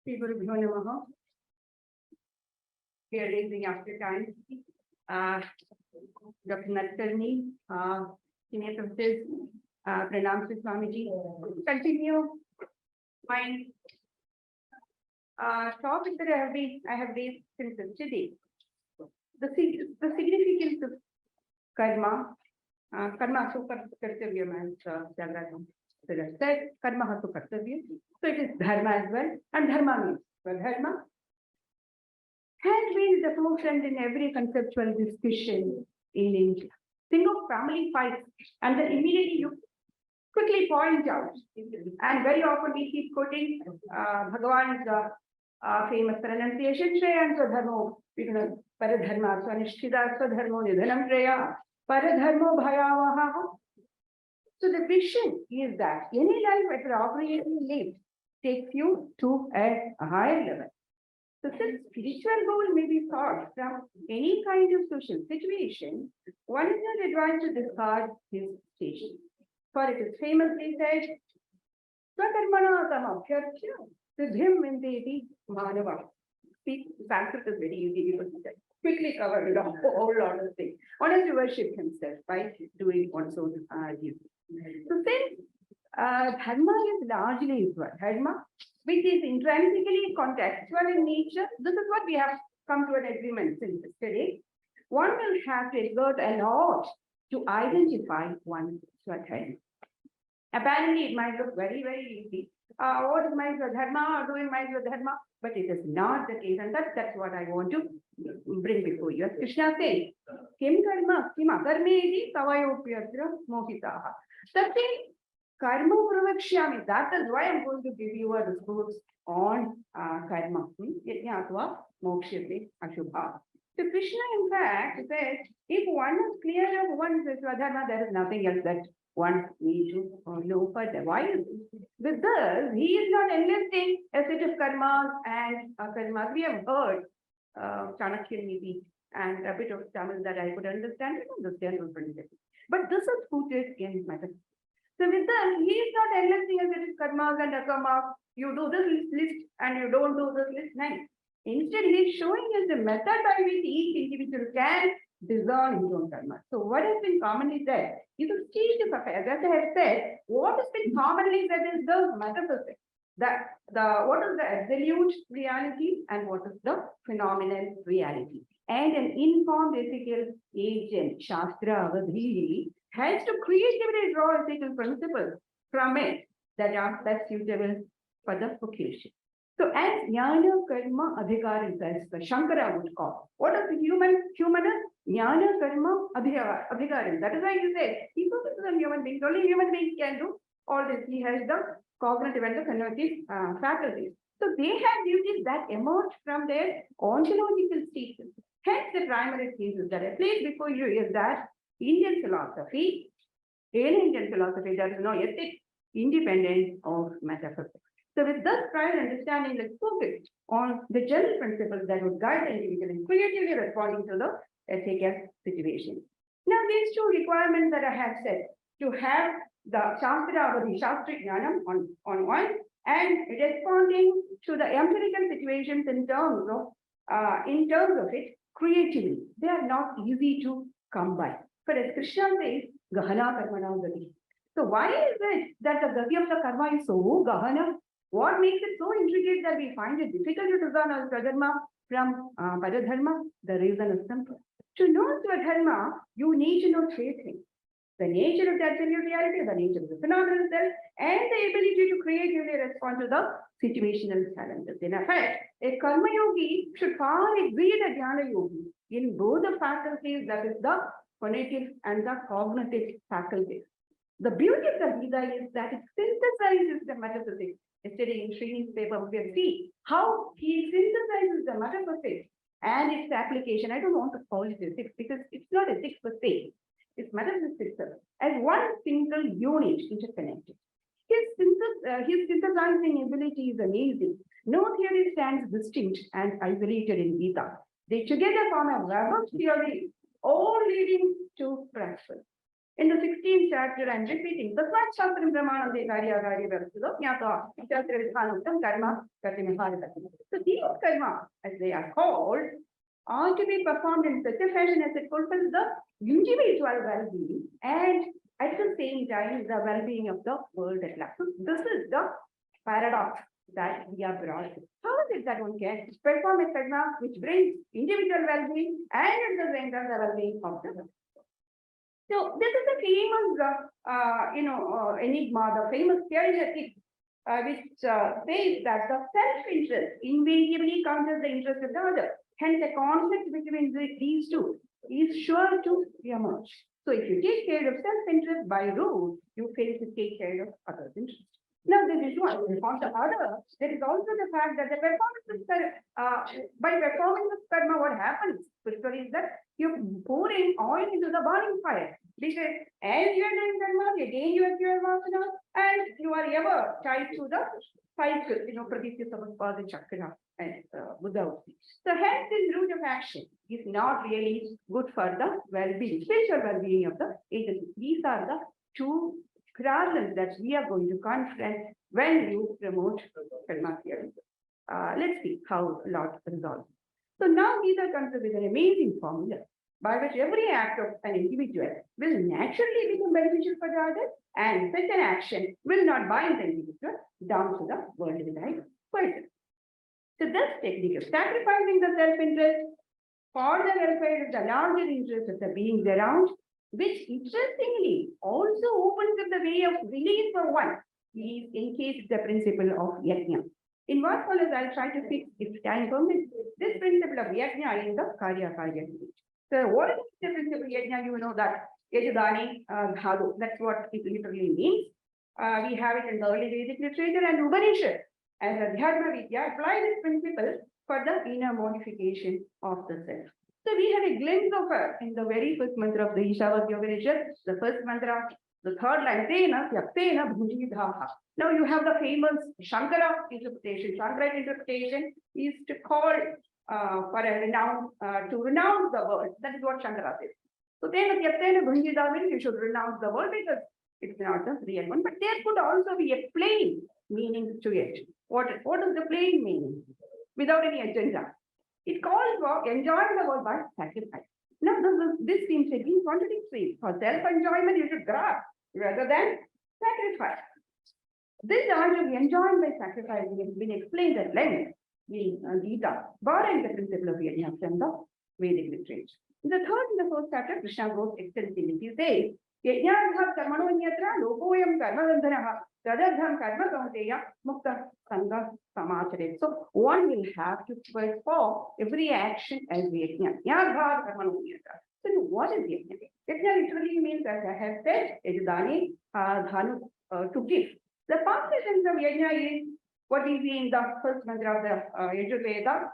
People here raising after time. Dr. Nattarni, Senior Professor, Pranam Swamiji. Continue my topic that I have raised since yesterday. The significance of karma. Karma so kartavya means said karma has to kartavya. So it is dharma as well, and dharma means dharma has been the forefront in every conceptual discussion in India. Think of family fights, and then immediately you quickly point out, and very often we keep quoting Bhagavan's famous pronunciation, Shreya and Swadharmo, Paradharma, Swanishtida, Swadharmo, Nidhanam Shreya, Paradharmo Bhayavaha. So the vision is that any life appropriately lived takes you to a higher level. So since spiritual goal may be sought from any kind of social situation, one is not advised to discard his station. For it is famously said, Swakarmana tamabhyarchya siddhim vindeti manava. Sanskrit is very easy because it quickly covered a whole lot of things. One has to worship himself by doing one's own duty. So since dharma is largely dharma, which is intrinsically contextual in nature, this is what we have come to an agreement since yesterday. One will have to exert an art to identify one's swadharma. Apparently, it might look very, very easy. What is my swadharma or doing my swadharma? But it is not the case, and that's what I want to bring before you. As Krishna says, Kim karma, kim akarmedi tavayopyatra mohitaha. That means karma pravakshyami. That is why I'm going to give you a discourse on karma. Yajnatva mokshate ashubha. So Krishna, in fact, says, if one is clear of one's swadharma, there is nothing else that one needs to know further. Why? With this, he is not enlisting a set of karmas and karmas. We have heard Chanakya Niti and a bit of Tamil that I could understand. But this is rooted in metaphysics. So with that, he is not enlisting a set of karmas and akarmas. You do this list and you don't do this list. Nice. Instead, he is showing us the method by which each individual can discern his own karma. So what has been commonly said is a state of affairs. As I have said, what has been commonly said is the metaphysics. What is the absolute reality and what is the phenomenal reality. And an informed ethical agent, Shastra Avadhi, has to creatively draw ethical principles from it that are best suitable for the occasion. So as Jnana Karma Adhikaram, as Shankara would call, what is the human Jnana Karma Adhikaram? That is why he said, he focuses on human beings. Only human beings can do all this. He has the cognitive and the cognitive faculties. So they have duties that emerge from their ontological status. Hence, the primary thesis that I placed before you is that Indian philosophy, there is no ethics independent of metaphysics. So with this prior understanding, let's focus on the general principles that would guide the individual in creatively responding to the ethical situation. Now, these two requirements that I have said, to have the Shastra or the Shastric Jnanam on one, and responding to the empirical situations in terms of it creatively, they are not easy to come by. But as Krishna says, Gahana Karmana Gati. So why is it that the Gati of the karma is so Gahana? What makes it so intricate that we find it difficult to discern as Swadharma from Paradharma? The reason is simple. To know Swadharma, you need to know three things. The nature of the absolute reality, the nature of the phenomenal self, and the ability to creatively respond to the situational challenges. In effect, a karma yogi should far exceed a jnana yogi in both the faculties, that is the cognitive and the cognitive faculties. The beauty of the Gita is that it synthesizes the metaphysics. Yesterday in Srini's paper, we have seen how he synthesizes the metaphysics and its application. I don't want to call it ethics because it's not ethics per se. It's metaphysics itself as one single unit interconnected. His synthesizing ability is amazing. No theory stands distinct and isolated in Gita. They together form a web of theory, all leading to practice. In the 16th chapter, I'm repeating. The first chapter in Kārya and Akārya. So these karma, as they are called, are to be performed in such a fashion as it fulfills the individual well-being and at the same time the well-being of the world at large. So this is the paradox that we are brought to. How is it that one can perform a karma which brings individual well-being and at the same time the well-being of the world? So this is the famous, enigma, the famous theory which says that the self-interest invariably counters the interest of the other. Hence, a conflict between these two is sure to emerge. So, if you take care of self-interest by rule, you fail to take care of others' interest. Now, this is one. On the other, there is also the fact that the performance by performing this karma, what happens? Is that you're pouring oil into the burning fire. Because as you are doing karma, again you are pure vasana, and you are ever tied to the cycle, Praditya Samaspada Chakra and Buddha. So hence this route of action is not really good for the well-being, spiritual well-being of the agency. These are the two problems that we are going to confront when you promote karma theory. Let's see how Lord resolves. So now these are considered an amazing formula by which every act of an individual will naturally become beneficial for the other, and such an action will not bind the individual down to the world-wide person. So this technique of sacrificing the self-interest for the welfare of the larger interest of the beings around, which interestingly also opens up the way of release for one, is encased the principle of yajna. In what follows, I'll try to fix, if time permits, this principle of yajna in the Kārya and Akārya. So what is the principle of yajna? You know that yajudani dhadu, that's what it literally means. We have it in the early Vedic literature and Upanishad. As Adhyatma Vidya, apply this principle for the inner modification of the self. So we have a glimpse of her in the very first mantra of the Ishavasya Upanishad, the first mantra, the third line, Tena Tyaktena Bhujidhaha. Now you have the famous Shankara interpretation. Shankara interpretation is to call for a renounce, to renounce the world. That is what Shankara says. So Tena Tyaktena Bhujidhaha means you should renounce the world because it's not the real one. But there could also be a plain meaning to it. What is the plain meaning? Without any agenda. It calls for enjoying the world by sacrifice. Now, this seems to be contradictory. For self-enjoyment, you should grab rather than sacrifice. This art of enjoying by sacrificing has been explained at length in Gita, borrowing the principle of yajna from the Vedic literature. In the third and the fourth chapter, Krishna goes extensively. He says, Yajna karmano nyatra lokoyam karma bandhanaha tadadham karma kaunteya mukta sangha samachare. So one will have to perform every action as yajna. Yajna karmano nyatra. So what is yajna? Yajna literally means, as I have said, yajudani dhanu to give. The past essence of yajna is what is in the first mantra of the Yajurveda,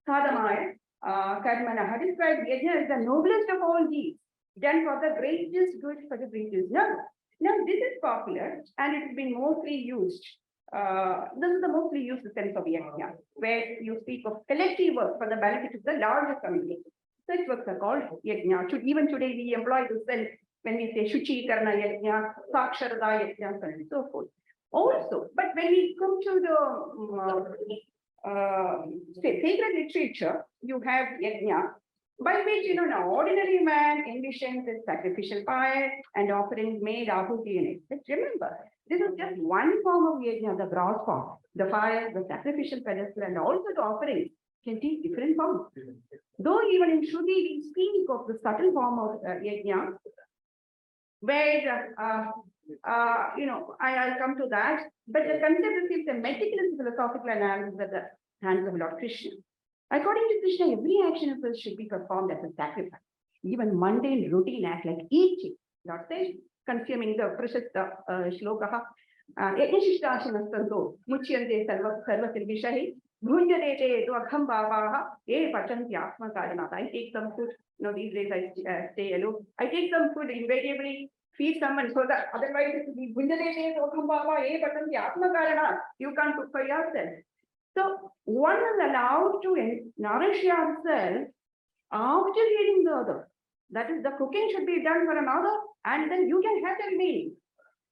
Sadhamaya Karmanaha, describes yajna as the noblest of all deeds, done for the greatest good for the greatest number. Now, this is popular and it has been mostly used. This is the mostly used sense of yajna, where you speak of collective work for the benefit of the larger community. Such works are called yajna. Even today, we employ this sense when we say Shuchi Karna Yajna, Saksharada Yajna, and so forth. Also, but when we come to the sacred literature, you have yajna, by which an ordinary man envisions his sacrificial fire and offerings made ahuti in it. But remember, this is just one form of yajna, the broad form. The fire, the sacrificial pedestal, and also the offerings can take different forms. Though even in Shruti, we speak of the subtle form of yajna, where I'll come to that, but the concept receives a meticulous philosophical analysis at the hands of Lord Krishna. According to Krishna, every action of us should be performed as a sacrifice. Even mundane routine acts like eating, Lord says, consuming the prashasta shlokaha, yajnashishtasanastanto, muchyante sarva silvishahi, bhunjarete dvakham bhavaha, ye pachanti atma karanata. I take some food, these days I stay alone. I take some food invariably, feed someone so that otherwise it will be bhunjarete dvakham bhavaha, ye pachanti atma karanata. You can't cook for yourself. So one is allowed to nourish yourself after feeding the other. That is, the cooking should be done for another, and then you can have the remaining.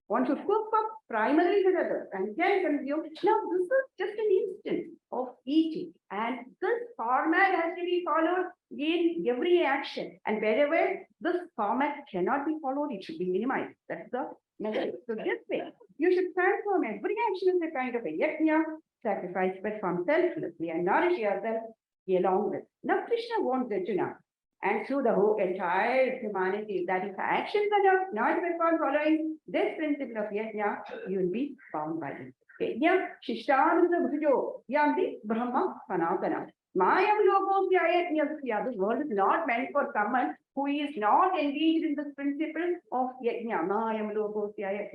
One should cook for primarily for others and can consume. Now, this is just an instance of eating, and this format has to be followed in every action. And wherever this format cannot be followed, it should be minimized. That's the method. So this way, you should transform every action as a kind of a yajna, sacrifice, perform selflessly and nourish yourself along with. Now, Krishna wants Arjuna and through the whole entire humanity that if actions are not performed following this principle of yajna, you will be bound by it. Yajna Shishtamrita Bhujo Yamdi Brahma Sanatana. Mayam Logopya. This world is not meant for someone who is not engaged in this principle of yajna. Mayam Logopya.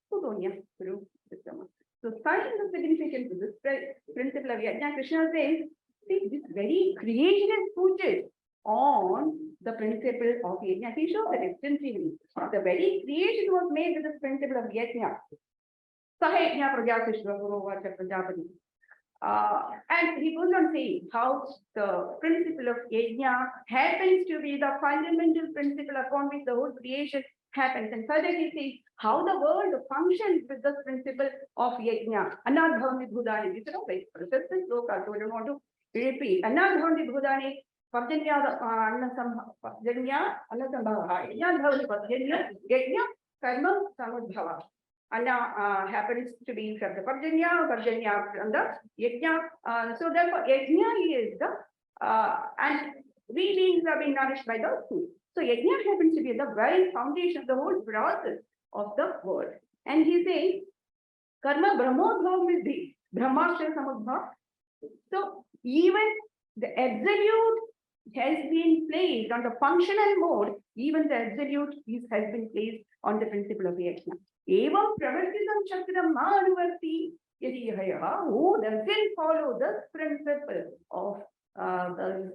So, citing the significance of this principle of yajna, Krishna says, see, this very creation is rooted on the principle of yajna. He shows it extensively. The very creation was made with this principle of yajna. Sahayajna Prajapishva Purovacha Prajapati. And he goes on saying how the principle of yajna happens to be the fundamental principle upon which the whole creation happens. And further he says how the world functions with this principle of yajna. Anadhavami Bhudani. These are all very persistent slokas, so I don't want to repeat. Anadhavami Bhudani. Pajanya Anasambhava. Yajna Yajna Karma Samudbhava. Anna happens to be from the Pajanya from the Yajna. So therefore, Yajna is the and we beings are being nourished by the food. So Yajna happens to be the very foundation of the whole process of the world. And he says, Karma Brahmodbhav Vidhi, Brahmashtra Samudbhav. So even the absolute has been placed on the functional mode, even the absolute has been placed on the principle of yajna. Evam pravartitam chakram manuvarti yadihaya, who doesn't follow this principle of the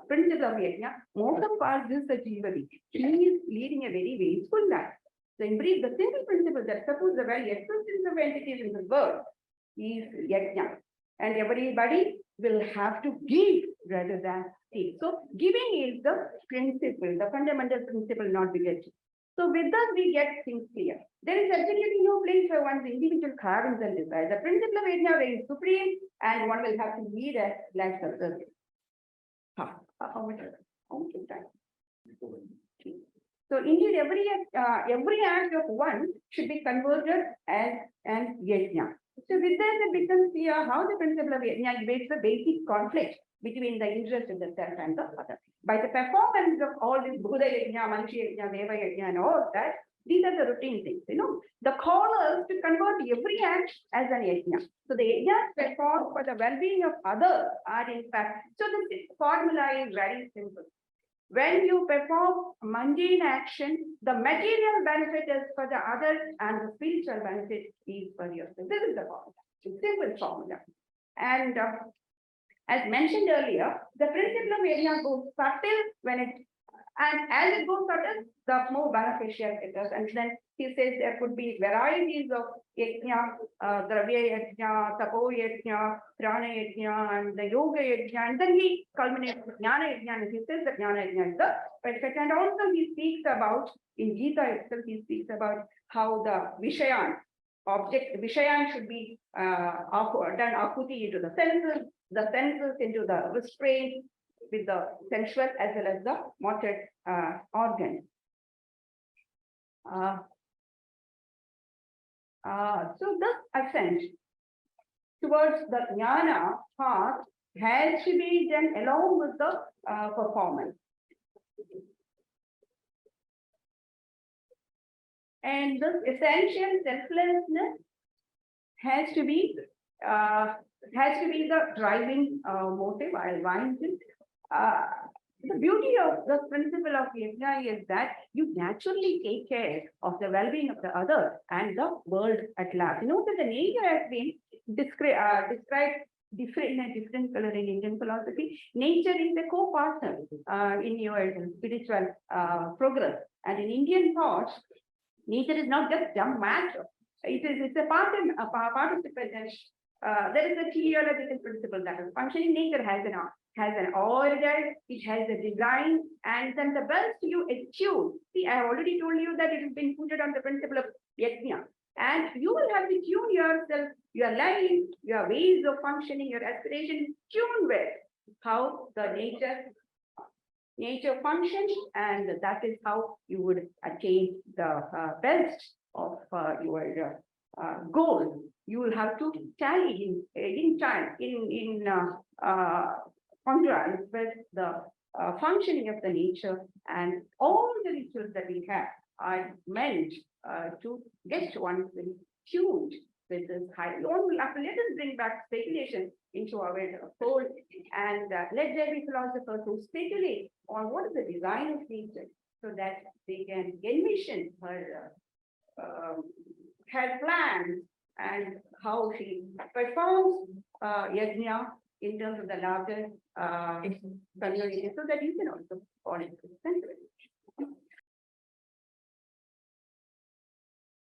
principle of yajna, most of us is the jivadi. He is leading a very wasteful life. So in brief, the simple principle that suppose the very existence of entities in the world is yajna. And everybody will have to give rather than take. So giving is the principle, the fundamental principle, not the getting. So with that, we get things clear. There is absolutely no place for one's individual cravings and desires. The principle of yajna is supreme, and one will have to lead a life of service. How much time? So indeed, every act of one should be converted as an yajna. So with that, it becomes clear how the principle of yajna evades the basic conflict between the interest in the self and the other. By the performance of all this Buddha yajna, Manushya yajna, Deva yajna, and all that, these are the routine things, The call is to convert every act as an yajna. So the yajnas performed for the well-being of others are in fact, so the formula is very simple. When you perform mundane action, the material benefit is for the others and the spiritual benefit is for yourself. This is the formula. It's a simple formula. And as mentioned earlier, the principle of yajna goes subtle when it, and as it goes subtle, the more beneficial it is. And then he says there could be varieties of yajna, dravya yajna, tapo yajna, prana yajna, and the yoga yajna. And then he culminates with jnana yajna, and he says that jnana yajna is the perfect. And also he speaks about, in Gita itself, he speaks about how the Vishayan, Vishayan should be done akuti into the senses into the restraint with the sensual as well as the motor organ. So this ascent towards the jnana path has to be done along with the performance. And this essential selflessness has to be the driving motive. I'll wind it. The beauty of the principle of yajna is that you naturally take care of the well-being of the other and the world at large. That the nature has been described different in a different color in Indian philosophy. Nature is a co-partner in your spiritual progress. And in Indian thought, nature is not just dumb matter. It's a participant there is a teleological principle that is functioning. Nature has an order, it has a design, and then the bells you attune. See, I have already told you that it has been put on the principle of yajna. And you will have to tune yourself, your life, your ways of functioning, your aspiration, tune with how the nature functions, and that is how you would attain the best of your goal. You will have to tally in time, in congruence with the functioning of the nature, and all the rituals that we have are meant to get one tuned with this high. Let us bring back speculation into our fold, and let there be philosophers who speculate on what is the design of nature, so that they can envision her plans and how she performs yajna in terms of the larger community, so that you can also fall into sense of it.